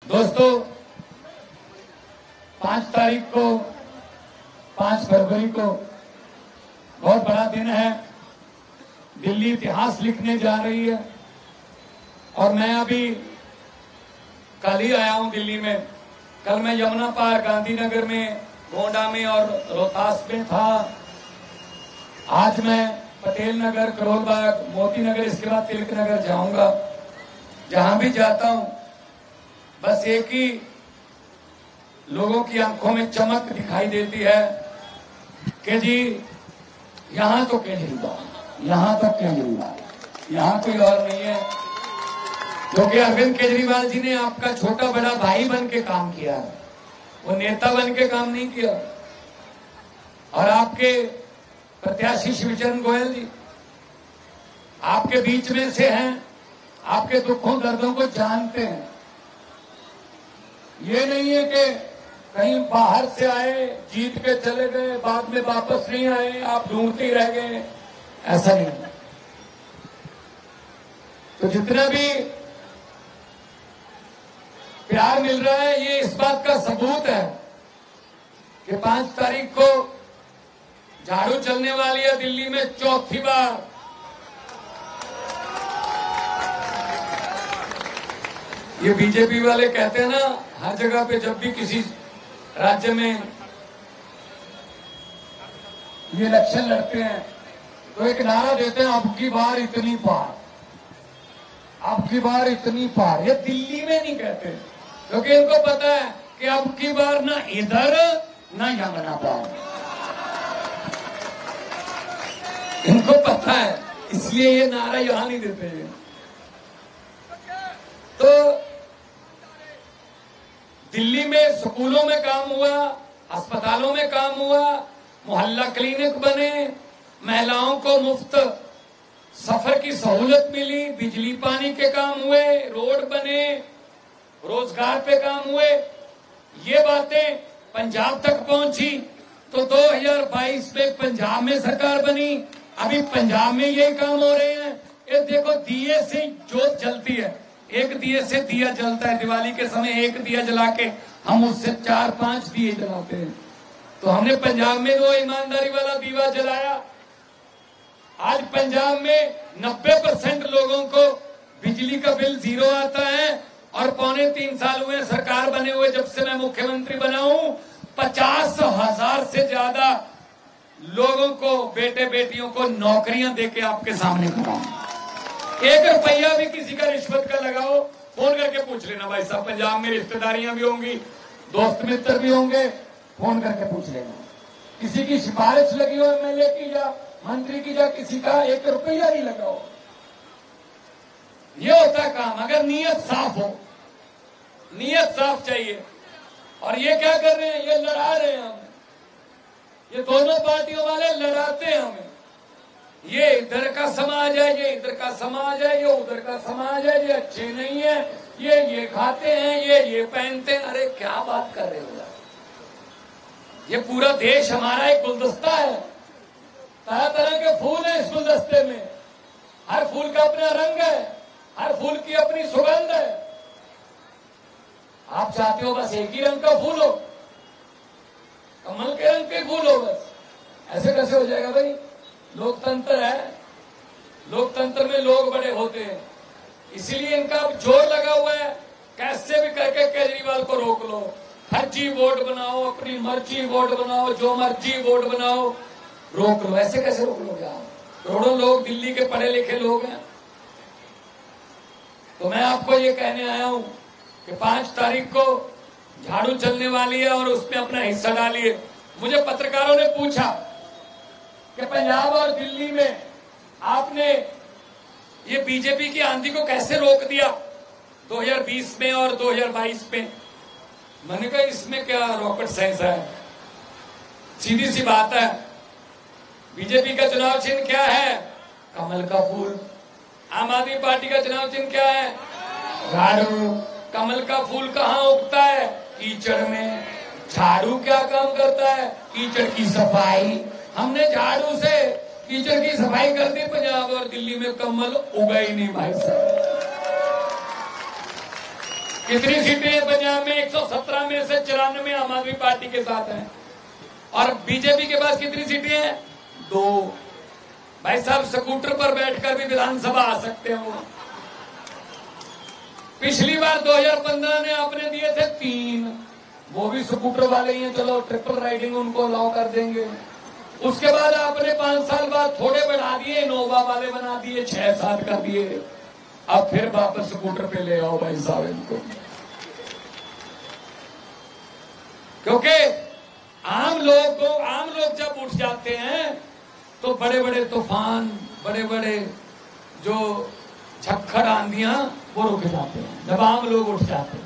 दोस्तों, 5 तारीख को 5 फरवरी को बहुत बड़ा दिन है। दिल्ली इतिहास लिखने जा रही है और मैं अभी कल ही आया हूं दिल्ली में। कल मैं यमुना पार, गांधीनगर में, गोंडा में और रोहतास में था। आज मैं पटेल नगर, करोल बाग, मोती नगर, इसके बाद तिलक नगर जाऊंगा। जहां भी जाता हूं बस एक ही लोगों की आंखों में चमक दिखाई देती है कि जी यहां तो केजरीवाल, यहां तो केजरीवाल, यहां कोई और नहीं है। क्योंकि अरविंद केजरीवाल जी ने आपका छोटा बड़ा भाई बन के काम किया है, वो नेता बन के काम नहीं किया। और आपके प्रत्याशी शिवचरण गोयल जी आपके बीच में से हैं, आपके दुखों दर्दों को जानते हैं। ये नहीं है कि कहीं बाहर से आए, जीत के चले गए, बाद में वापस नहीं आए, आप ढूंढते ही रह गए, ऐसा नहीं। तो जितना भी प्यार मिल रहा है ये इस बात का सबूत है कि 5 तारीख को झाड़ू चलने वाली है दिल्ली में 4थी बार। ये बीजेपी वाले कहते हैं ना, हर जगह पे जब भी किसी राज्य में ये इलेक्शन लड़ते हैं तो एक नारा देते हैं, अब की बार इतनी पार, अब की बार इतनी पार। ये दिल्ली में नहीं कहते क्योंकि इनको पता है कि अब की बार ना इधर ना यमुना पार, इनको पता है, इसलिए ये नारा यहां नहीं देते हैं। तो दिल्ली में स्कूलों में काम हुआ, अस्पतालों में काम हुआ, मोहल्ला क्लिनिक बने, महिलाओं को मुफ्त सफर की सहूलत मिली, बिजली पानी के काम हुए, रोड बने, रोजगार पे काम हुए। ये बातें पंजाब तक पहुंची तो 2022 में पंजाब में सरकार बनी। अभी पंजाब में यही काम हो रहे हैं। ये देखो, दिए से जोत जलती है, एक दिए से दिया जलता है। दिवाली के समय एक दिया जला के हम उससे 4-5 दिए जलाते हैं। तो हमने पंजाब में वो ईमानदारी वाला दीवा जलाया। आज पंजाब में 90% लोगों को बिजली का बिल 0 आता है और 3.25 साल हुए सरकार बने हुए जब से मैं मुख्यमंत्री बना हूं। 50,000 से ज्यादा लोगों को, बेटे बेटियों को नौकरियां देके आपके सामने खड़ा। 1 रुपया भी किसी का रिश्वत का लगाओ, फोन करके पूछ लेना भाई साहब। पंजाब में रिश्तेदारियां भी होंगी, दोस्त मित्र भी होंगे, फोन करके पूछ लेना। किसी की सिफारिश लगी हो एमएलए की या मंत्री की या किसी का, 1 रुपया नहीं लगाओ। ये होता है काम, अगर नीयत साफ हो, नीयत साफ चाहिए। और ये क्या कर रहे हैं, ये लड़ा रहे हैं हमें। ये दोनों पार्टियों वाले लड़ाते हैं हमें। ये इधर का समाज है, ये इधर का समाज है, ये उधर का समाज है, ये अच्छे नहीं है, ये खाते हैं, ये पहनते हैं। अरे क्या बात कर रहे हो यार, ये पूरा देश हमारा एक गुलदस्ता है। तरह तरह के फूल हैं इस गुलदस्ते में, हर फूल का अपना रंग है, हर फूल की अपनी सुगंध है। आप चाहते हो बस एक ही रंग का फूल हो, कमल के रंग के फूल हो बस, ऐसे कैसे हो जाएगा भाई? लोकतंत्र है, लोकतंत्र में लोग बड़े होते हैं, इसीलिए इनका अब जोर लगा हुआ है कैसे भी करके केजरीवाल को रोक लो। फर्जी वोट बनाओ, अपनी मर्जी वोट बनाओ, जो मर्जी वोट बनाओ, रोक लो। ऐसे कैसे रोक लोगे आप? करोड़ों लोग दिल्ली के पढ़े लिखे लोग हैं। तो मैं आपको ये कहने आया हूं कि 5 तारीख को झाड़ू चलने वाली है और उसमें अपना हिस्सा डालिए। मुझे पत्रकारों ने पूछा कि पंजाब और दिल्ली में आपने ये बीजेपी की आंधी को कैसे रोक दिया 2020 में और 2022 में। मैंने कहा इसमें क्या रॉकेट साइंस है, सीधी सी बात है। बीजेपी का चुनाव चिन्ह क्या है? कमल का फूल। आम आदमी पार्टी का चुनाव चिन्ह क्या है? झाड़ू। कमल का फूल कहाँ उगता है? कीचड़ में। झाड़ू क्या काम करता है? कीचड़ की सफाई। हमने झाड़ू से कीचड़ की सफाई कर दी पंजाब और दिल्ली में कमल उगा ही नहीं भाई साहब। कितनी सीटें हैं पंजाब पंजाब में 117 में से 94 आम आदमी पार्टी के साथ हैं। और बीजेपी के पास कितनी सीटें हैं? 2। भाई साहब स्कूटर पर बैठकर भी विधानसभा आ सकते हो। पिछली बार 2015 ने आपने दिए थे 3, वो भी स्कूटर वाले ही हैं, चलो ट्रिपल राइडिंग उनको अलाउ कर देंगे। उसके बाद आपने 5 साल बाद थोड़े बढ़ा दिए, इनोवा वाले बना दिए, 6-7 कर दिए। अब फिर वापस स्कूटर पे ले आओ भाई साहब इनको, क्योंकि आम लोग जब उठ जाते हैं तो बड़े बड़े तूफान, बड़े बड़े जो झक्खड़ आंधियां वो रुक जाते हैं जब आम लोग उठ जाते हैं।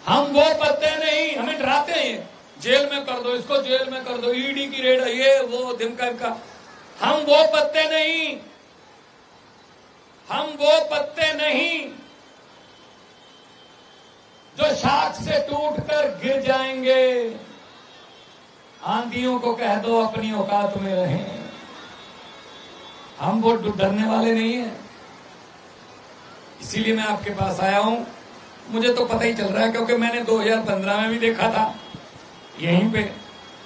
हम वो पत्ते नहीं, हमें डराते हैं, जेल में कर दो इसको, जेल में कर दो, ईडी की रेड, ये वो दिमकर का। हम वो पत्ते नहीं, हम वो पत्ते नहीं जो शाख से टूटकर गिर जाएंगे। आंधियों को कह दो अपनी औकात में रहें। हम वो डरने वाले नहीं हैं। इसीलिए मैं आपके पास आया हूं। मुझे तो पता ही चल रहा है, क्योंकि मैंने 2015 में भी देखा था यहीं पे,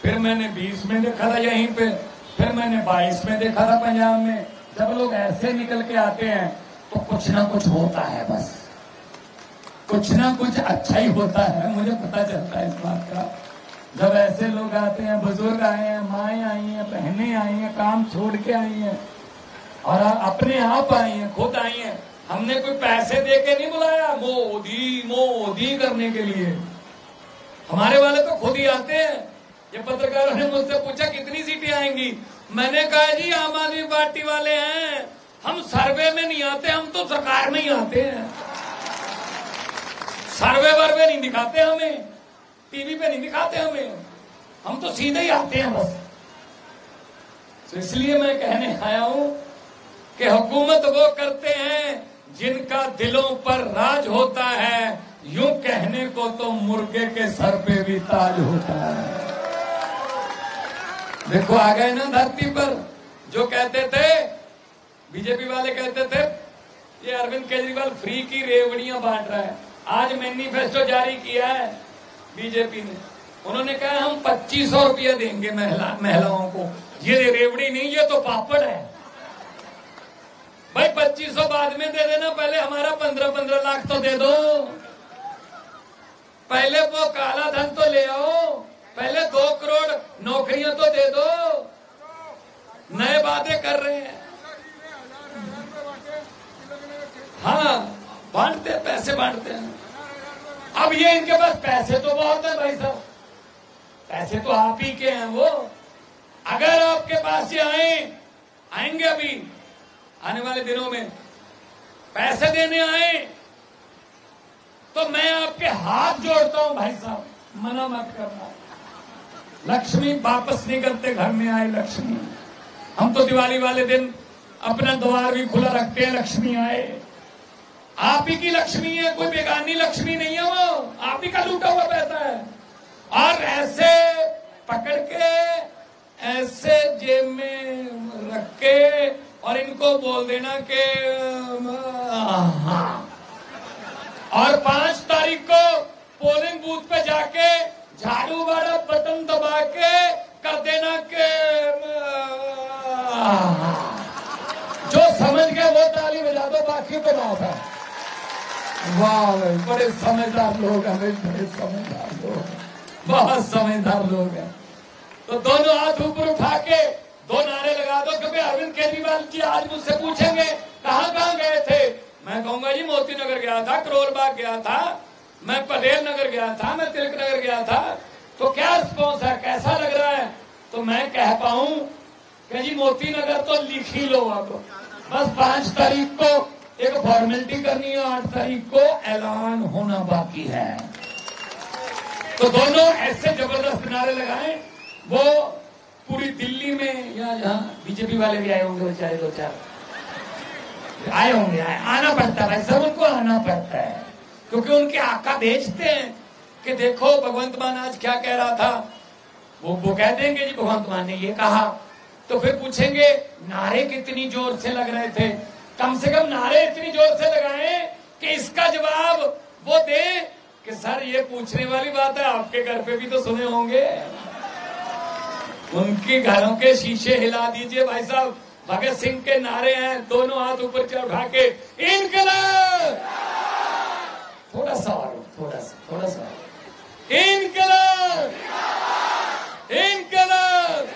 फिर मैंने 20 में देखा था यहीं पे, फिर मैंने 22 में देखा था पंजाब में। जब लोग ऐसे निकल के आते हैं तो कुछ ना कुछ होता है, बस कुछ ना कुछ अच्छा ही होता है। मुझे पता चलता है इस बात का। जब ऐसे लोग आते हैं, बुजुर्ग आए हैं, माएँ आई हैं, बहनें आई हैं, काम छोड़ के आई हैं और अपने आप आई हैं, खुद आई हैं। हमने कोई पैसे दे के नहीं बुलाया मोदी मोदी करने के लिए। हमारे वाले तो खुद ही आते हैं। ये पत्रकारों ने मुझसे पूछा कितनी सीटें आएंगी, मैंने कहा जी आम आदमी पार्टी वाले हैं, हम सर्वे में नहीं आते, हम तो सरकार में ही आते हैं। सर्वे वर्वे नहीं दिखाते हमें, टीवी पे नहीं दिखाते हमें, हम तो सीधे ही आते हैं बस। तो इसलिए मैं कहने आया हूं कि हुकूमत वो करते हैं जिनका दिलों पर राज होता है। यूं कहने को तो मुर्गे के सर पे भी ताज होता है। देखो आ गए ना धरती पर। जो कहते थे, बीजेपी वाले कहते थे ये अरविंद केजरीवाल फ्री की रेवड़ियां बांट रहा है। आज मैनिफेस्टो जारी किया है बीजेपी ने, उन्होंने कहा हम 2500 रुपया देंगे महिलाओं को। ये रेवड़ी नहीं, ये तो पापड़ है भाई। 2500 बाद में दे देना, पहले हमारा 15-15 लाख तो दे दो। पहले वो काला धन तो ले आओ, पहले 2 करोड़ नौकरियां तो दे दो। नए वादे कर रहे हैं। हाँ बांटते, पैसे बांटते हैं। अब ये इनके पास पैसे तो बहुत है भाई साहब, पैसे तो आप ही के हैं वो। अगर आपके पास ये आएंगे अभी आने वाले दिनों में पैसे देने आए तो मैं आपके हाथ जोड़ता हूं भाई साहब, मना मत करना। लक्ष्मी वापस नहीं करते घर में आए लक्ष्मी। हम तो दिवाली वाले दिन अपना द्वार भी खुला रखते हैं, लक्ष्मी आए। आप ही की लक्ष्मी है, कोई बेगानी लक्ष्मी नहीं है, वो आप ही का लूटा हुआ पैसा है। और ऐसे पकड़ के ऐसे जेब में रख के और इनको बोल देना कि और 5 तारीख को पोलिंग बूथ पे जाके झाड़ू वाला बटन दबा के कर देना कि जो समझ गए वो ताली बजा दो, बाकी तो ना था। वाह बड़े समझदार लोग हैं, बड़े समझदार लोग, बहुत समझदार लोग हैं। तो दोनों हाथ ऊपर उठा के 2 नारे लगा दो, क्योंकि अरविंद केजरीवाल जी आज मुझसे पूछेंगे कहां गए थे। मैं कहूंगा जी मोती नगर गया था, करोल बाग गया था, मैं पटेल नगर गया था, मैं तिलक नगर गया था। तो क्या रिस्पॉन्स है, कैसा लग रहा है? तो मैं कह पाऊं कि जी मोती नगर तो लिख ही लो। अब बस 5 तारीख को एक फॉर्मेलिटी करनी है, 8 तारीख को ऐलान होना बाकी है। तो दोनों ऐसे जबरदस्त नारे लगाएं, वो पूरी दिल्ली में या जहां बीजेपी वाले भी आए होंगे, बेचारे 2-4 आए होंगे। आना पड़ता है भाई सब, उनको आना पड़ता है, क्योंकि उनके आका भेजते हैं कि देखो भगवंत मान आज क्या कह रहा था। वो कह देंगे जी भगवंत मान ने ये कहा, तो फिर पूछेंगे नारे कितनी जोर से लग रहे थे। कम से कम नारे इतनी जोर से लगाएं कि इसका जवाब वो दे सर ये पूछने वाली बात है, आपके घर पे भी तो सुने होंगे। उनके घरों के शीशे हिला दीजिए भाई साहब, भगत सिंह के नारे हैं, दोनों हाथ ऊपर से उठा के इनकलाब, थोड़ा सा इनकलाब, इनकलाब,